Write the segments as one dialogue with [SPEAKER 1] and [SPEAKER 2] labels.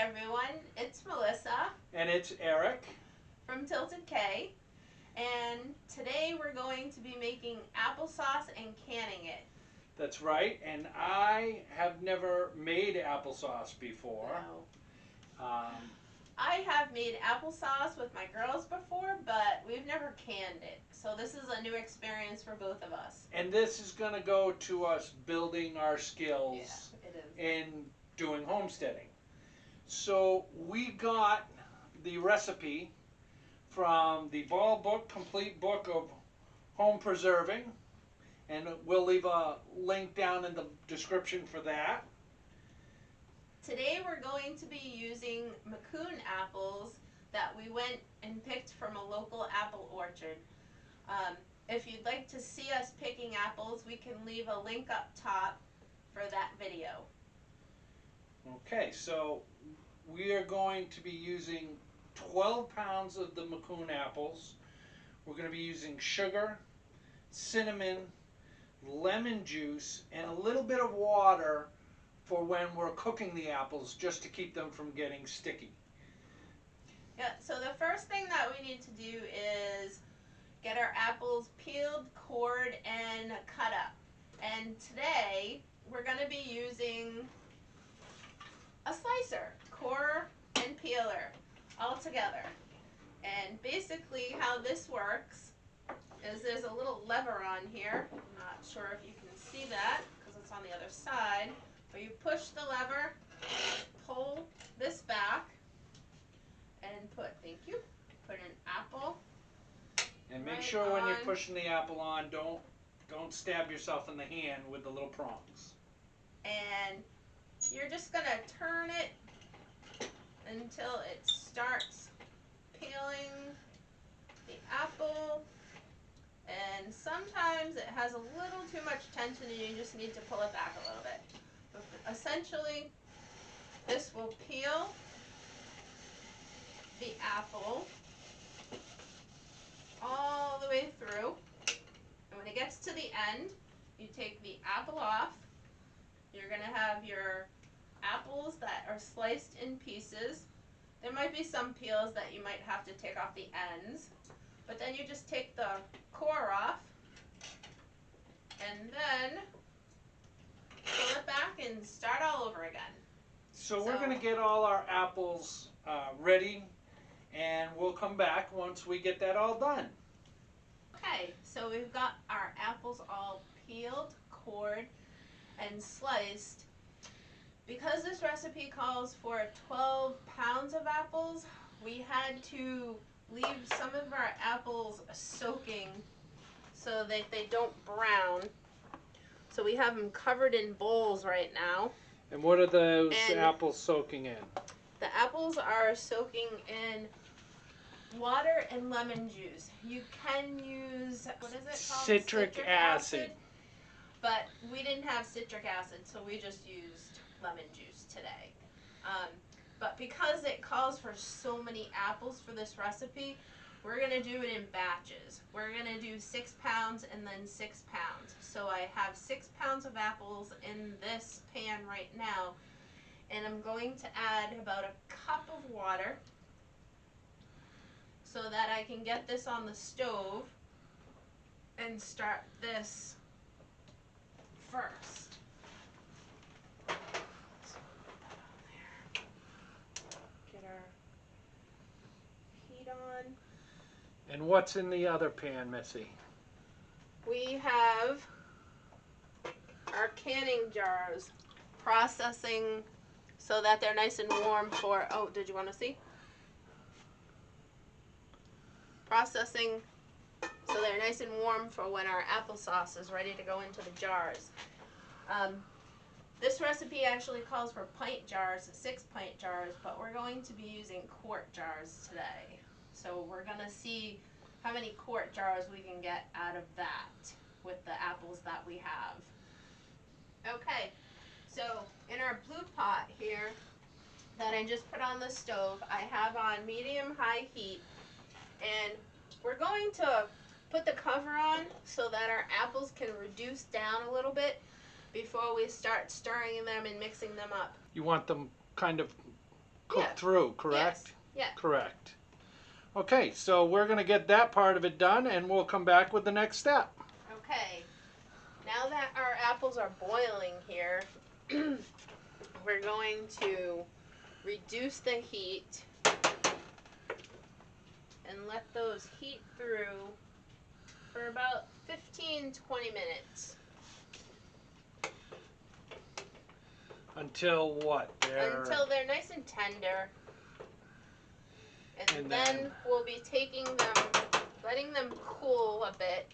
[SPEAKER 1] everyone, it's Melissa.
[SPEAKER 2] And it's Eric.
[SPEAKER 1] From Tilted K. And today we're going to be making applesauce and canning it.
[SPEAKER 2] That's right, and I have never made applesauce before.
[SPEAKER 1] No. I have made applesauce with my girls before, but we've never canned it. So this is a new experience for both of us.
[SPEAKER 2] And this is going to go to us building our skills in doing homesteading. So we got the recipe from the Ball Book, Complete Book of Home Preserving, and we'll leave a link down in the description for that.
[SPEAKER 1] Today we're going to be using Macoun apples that we went and picked from a local apple orchard. If you'd like to see us picking apples, we can leave a link up top for that video.
[SPEAKER 2] Okay, so we are going to be using 12 pounds of the Macoun apples. We're going to be using sugar, cinnamon, lemon juice, and a little bit of water for when we're cooking the apples, just to keep them from getting sticky.
[SPEAKER 1] Yeah, so the first thing that we need to do is get our apples peeled, cored, and cut up. And today we're going to be using a slicer, core and peeler, all together. And basically how this works is there's a little lever on here. I'm not sure if you can see that because it's on the other side. But you push the lever, pull this back, and put an apple.
[SPEAKER 2] And make sure when you're pushing the apple on, don't stab yourself in the hand with the little prongs.
[SPEAKER 1] And you're just gonna turn it until it starts peeling the apple. And sometimes it has a little too much tension and you just need to pull it back a little bit. But essentially, this will peel the apple all the way through. And when it gets to the end, you take the apple off. You're going to have your apples that are sliced in pieces. There might be some peels that you might have to take off the ends. But then you just take the core off and then pull it back and start all over again.
[SPEAKER 2] So we're going to get all our apples ready, and we'll come back once we get that all done.
[SPEAKER 1] Okay, so we've got our apples all peeled, cored, and sliced. Because this recipe calls for 12 pounds of apples, we had to leave some of our apples soaking so that they don't brown. So we have them covered in bowls right now.
[SPEAKER 2] And what are those apples soaking in?
[SPEAKER 1] The apples are soaking in water and lemon juice. You can use, what is it called?
[SPEAKER 2] Citric acid.
[SPEAKER 1] But we didn't have citric acid, so we just used lemon juice today. But because it calls for so many apples for this recipe, we're going to do it in batches. We're going to do 6 pounds and then 6 pounds. So I have 6 pounds of apples in this pan right now. And I'm going to add about a cup of water so that I can get this on the stove and start this first. Get our heat on.
[SPEAKER 2] And what's in the other pan, Missy?
[SPEAKER 1] We have our canning jars, processing so that they're nice and warm for, oh, did you want to see? Processing so they're nice and warm for when our applesauce is ready to go into the jars. This recipe actually calls for pint jars, 6 pint jars, but we're going to be using quart jars today. So we're going to see how many quart jars we can get out of that with the apples that we have. Okay, so in our blue pot here that I just put on the stove, I have on medium-high heat, and we're going to put the cover on so that our apples can reduce down a little bit before we start stirring them and mixing them up.
[SPEAKER 2] You want them kind of cooked through, correct?
[SPEAKER 1] Yes. Yeah.
[SPEAKER 2] Correct. Okay, so we're going to get that part of it done, and we'll come back with the next step.
[SPEAKER 1] Okay. Now that our apples are boiling here, we're going to reduce the heat and let those heat through for about 15-20 minutes.
[SPEAKER 2] Until what?
[SPEAKER 1] Until they're nice and tender. And then we'll be taking them, letting them cool a bit,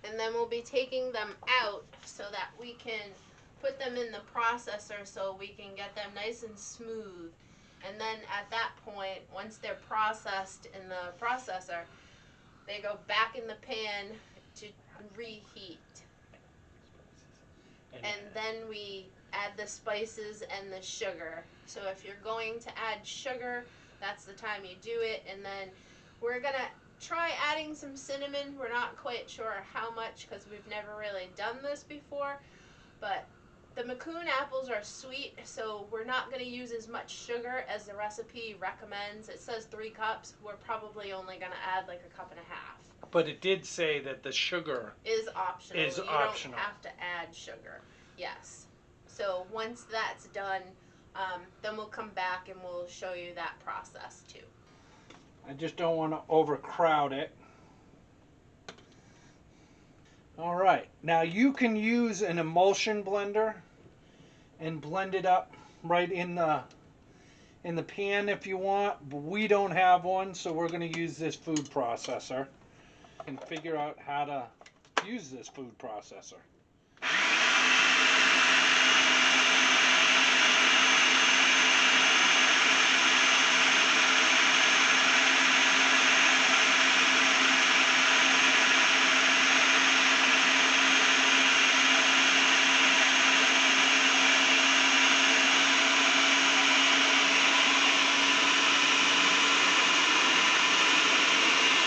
[SPEAKER 1] and then we'll be taking them out so that we can put them in the processor so we can get them nice and smooth. And then at that point, once they're processed in the processor, they go back in the pan to reheat. And then we add the spices and the sugar. So if you're going to add sugar, that's the time you do it. And then we're going to try adding some cinnamon. We're not quite sure how much because we've never really done this before. But the Macoun apples are sweet, so we're not going to use as much sugar as the recipe recommends. It says 3 cups. We're probably only going to add like 1.5 cups.
[SPEAKER 2] But it did say that the sugar
[SPEAKER 1] is optional.
[SPEAKER 2] You
[SPEAKER 1] don't have to add sugar. Yes. So once that's done, then we'll come back and we'll show you that process too.
[SPEAKER 2] I just don't want to overcrowd it. All right. Now you can use an emulsion blender and blend it up right in the pan if you want. But we don't have one, so we're going to use this food processor and figure out how to use this food processor.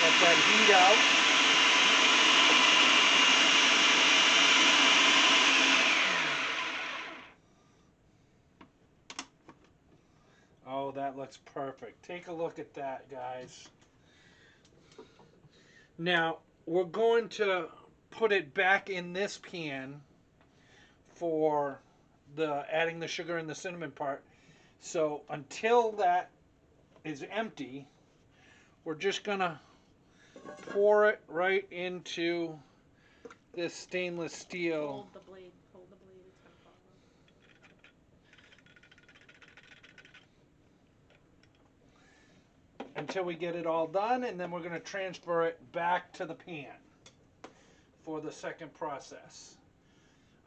[SPEAKER 2] Let that heat out. Oh, that looks perfect. Take a look at that, guys. Now, we're going to put it back in this pan for adding the sugar and the cinnamon part. So until that is empty, we're just going to pour it right into this stainless steel.
[SPEAKER 1] Hold the blade. Hold the blade. It's going to fall off.
[SPEAKER 2] Until we get it all done, and then we're going to transfer it back to the pan for the second process.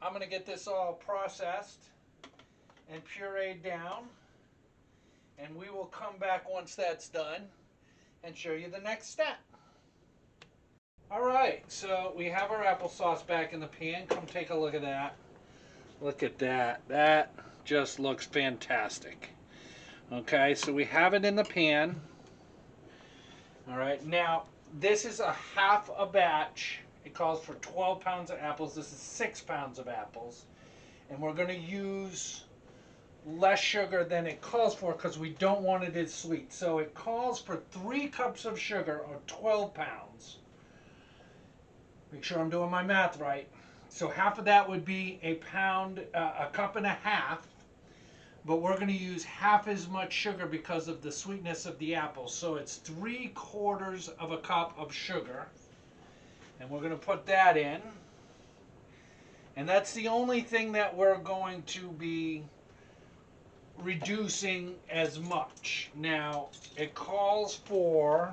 [SPEAKER 2] I'm going to get this all processed and pureed down, and we will come back once that's done and show you the next step. All right, so we have our applesauce back in the pan. Come take a look at that. Look at that. That just looks fantastic. Okay, so we have it in the pan. All right, now this is a half a batch. It calls for 12 pounds of apples. This is 6 pounds of apples. And we're going to use less sugar than it calls for because we don't want it as sweet. So it calls for 3 cups of sugar or 12 pounds. Make sure I'm doing my math right. So half of that would be a cup and a half. But we're going to use half as much sugar because of the sweetness of the apples. So it's 3/4 of a cup of sugar. And we're going to put that in. And that's the only thing that we're going to be reducing as much. Now, it calls for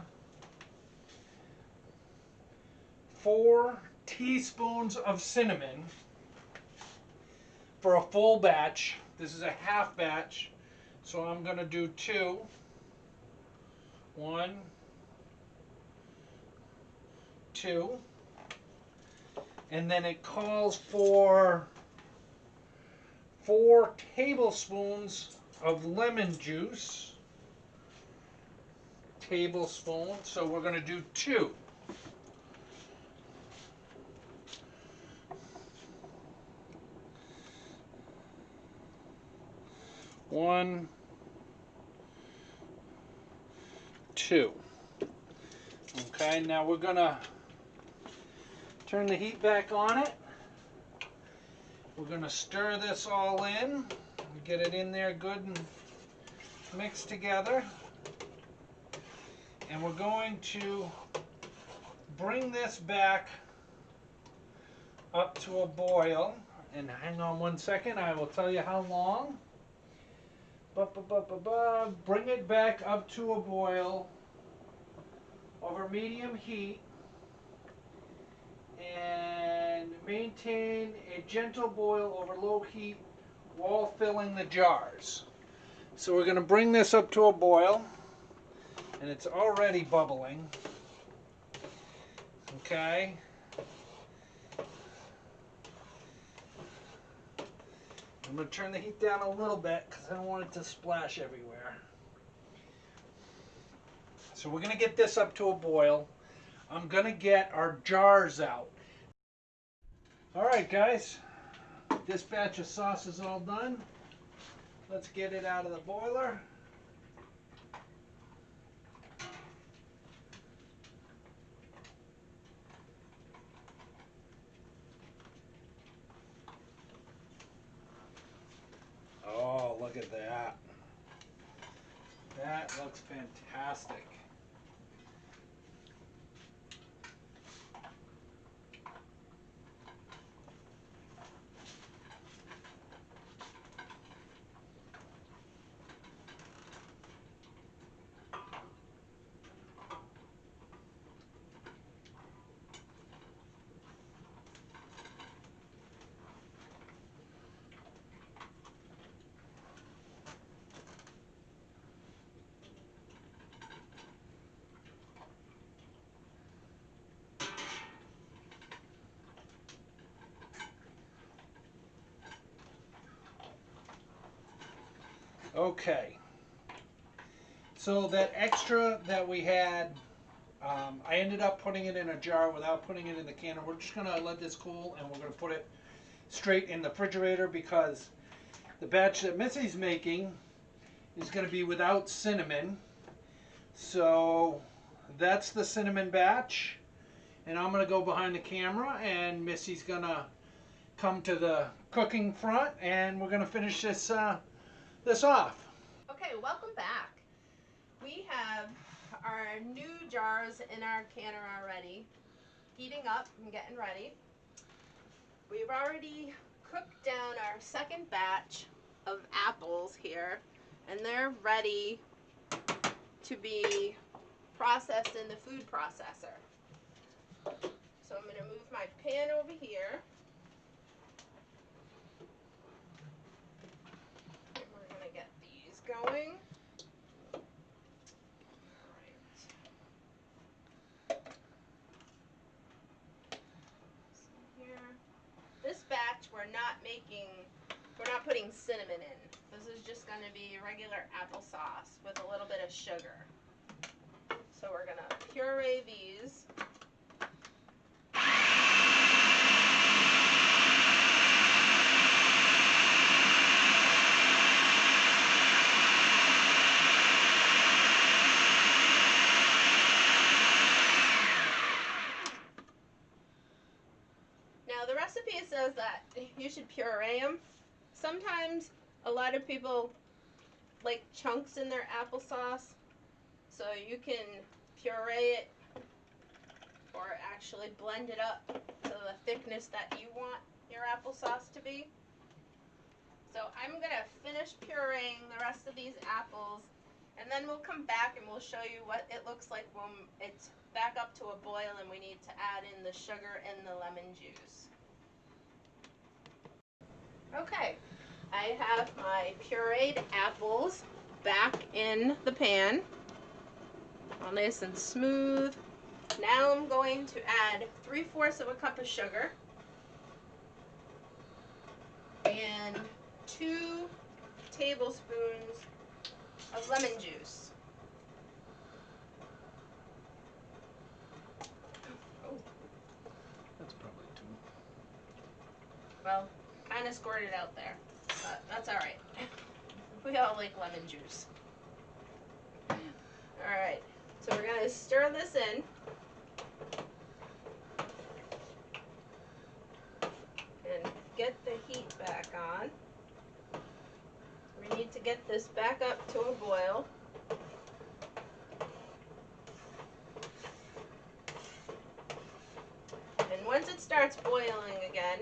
[SPEAKER 2] 4 teaspoons of cinnamon for a full batch. This is a half batch, so I'm going to do 2. 1, 2. And then it calls for 4 tablespoons of lemon juice. Tablespoon, so we're going to do 2. One, 2. Okay, now we're gonna turn the heat back on it. We're gonna stir this all in, get it in there good and mixed together. And we're going to bring this back up to a boil. And hang on one second, I will tell you how long. Bring it back up to a boil over medium heat and maintain a gentle boil over low heat while filling the jars. So we're going to bring this up to a boil, and it's already bubbling. Okay. I'm going to turn the heat down a little bit because I don't want it to splash everywhere. So we're going to get this up to a boil. I'm going to get our jars out. Alright guys, this batch of sauce is all done. Let's get it out of the boiler. Oh, look at that. That looks fantastic. Okay, so that extra that we had, I ended up putting it in a jar without putting it in the can. We're just going to let this cool, and we're going to put it straight in the refrigerator because the batch that Missy's making is going to be without cinnamon. So that's the cinnamon batch, and I'm going to go behind the camera, and Missy's going to come to the cooking front, and we're going to finish this off.
[SPEAKER 1] Okay, welcome back. We have our new jars in our canner already, heating up and getting ready. We've already cooked down our second batch of apples here, and they're ready to be processed in the food processor. So I'm going to move my pan over here. And we're going to get these going. This batch we're not putting cinnamon in. This is just going to be regular applesauce with a little bit of sugar. So we're going to puree these. Now the recipe says that you should puree them. Sometimes a lot of people like chunks in their applesauce, so you can puree it or actually blend it up to the thickness that you want your applesauce to be. So I'm going to finish pureeing the rest of these apples, and then we'll come back and we'll show you what it looks like when it's back up to a boil and we need to add in the sugar and the lemon juice. Okay, I have my pureed apples back in the pan, all nice and smooth. Now I'm going to add 3/4 of a cup of sugar and 2 tablespoons of lemon juice. Oh,
[SPEAKER 2] That's probably 2.
[SPEAKER 1] well, kind of squirted out there, but that's all right. We all like lemon juice. All right, So we're going to stir this in. And get the heat back on. We need to get this back up to a boil. And once it starts boiling again,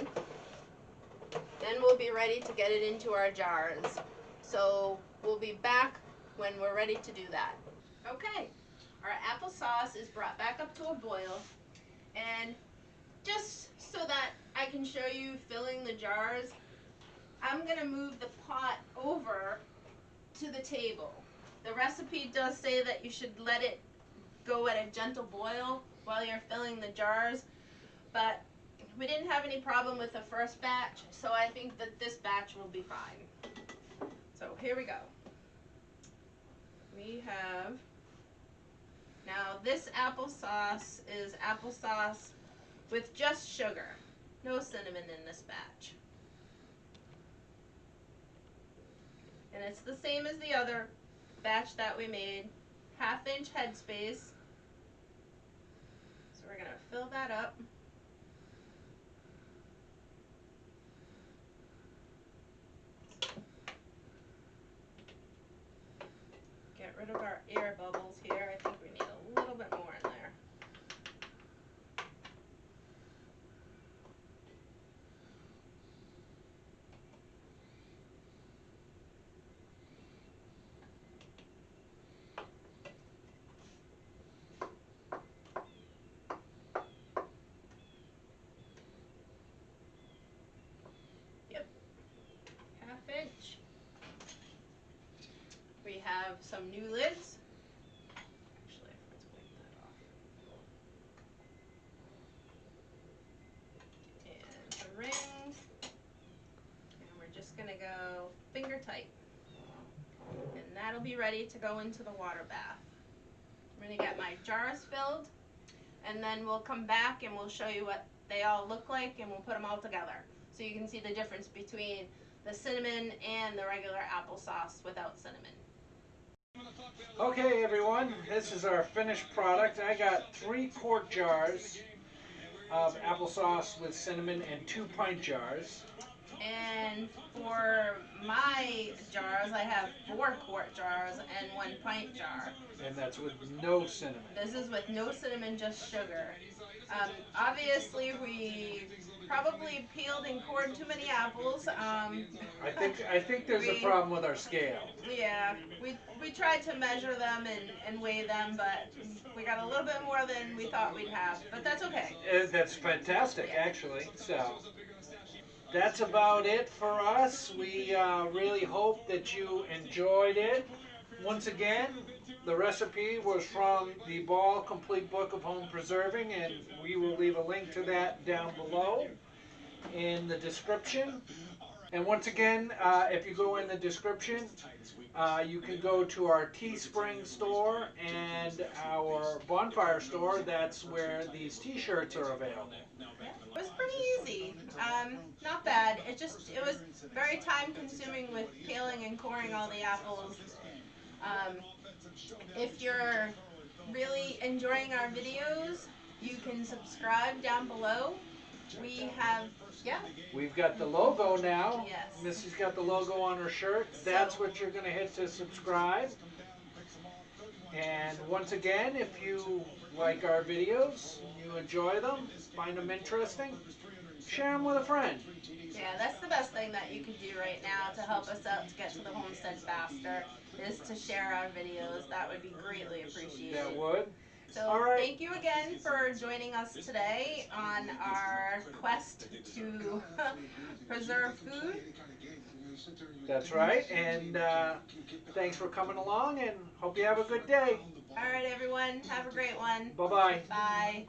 [SPEAKER 1] then we'll be ready to get it into our jars. So we'll be back when we're ready to do that. Okay, our applesauce is brought back up to a boil, and just so that I can show you filling the jars, I'm gonna move the pot over to the table. The recipe does say that you should let it go at a gentle boil while you're filling the jars, but we didn't have any problem with the first batch, so I think that this batch will be fine. So here we go. We have, now this applesauce is applesauce with just sugar. No cinnamon in this batch. And it's the same as the other batch that we made. 1/2-inch headspace. So we're gonna fill that up. Get rid of our air bubbles here. I think we need a little bit more in there. Yep, 1/2 inch. We have some new lids. Actually, let's wipe that off. And the ring. And we're just gonna go finger tight. And that'll be ready to go into the water bath. I'm gonna get my jars filled, and then we'll come back and we'll show you what they all look like, and we'll put them all together so you can see the difference between the cinnamon and the regular applesauce without cinnamon.
[SPEAKER 2] Okay everyone, this is our finished product. I got 3 quart jars of applesauce with cinnamon and 2 pint jars.
[SPEAKER 1] And for my jars, I have 4 quart jars and 1 pint jar.
[SPEAKER 2] And that's with no cinnamon.
[SPEAKER 1] This is with no cinnamon, just sugar. Obviously, we probably peeled and cored too many apples.
[SPEAKER 2] I think there's a problem with our scale.
[SPEAKER 1] Yeah, we tried to measure them and weigh them, but we got a little bit more than we thought we'd have. But that's okay.
[SPEAKER 2] That's fantastic, actually. So that's about it for us. We really hope that you enjoyed it. Once again, the recipe was from the Ball Complete Book of Home Preserving, and we will leave a link to that down below in the description. And once again, if you go in the description, you can go to our Teespring store and our Bonfire store. That's where these t-shirts are available.
[SPEAKER 1] It was pretty easy. Not bad. It was very time consuming with peeling and coring all the apples. If you're really enjoying our videos, you can subscribe down below.
[SPEAKER 2] We've got the logo now.
[SPEAKER 1] Yes.
[SPEAKER 2] Missy's got the logo on her shirt. That's what you're going to hit to subscribe. And once again, if you like our videos, you enjoy them, find them interesting, share them with a friend.
[SPEAKER 1] Yeah, that's the best thing that you could do right now to help us out to get to the homestead faster, is to share our videos. That would be greatly appreciated.
[SPEAKER 2] That would.
[SPEAKER 1] So thank you again for joining us today on our quest to preserve food.
[SPEAKER 2] That's right, and thanks for coming along, and hope you have a good day.
[SPEAKER 1] All right, everyone, have a great one.
[SPEAKER 2] Bye-bye.
[SPEAKER 1] Bye.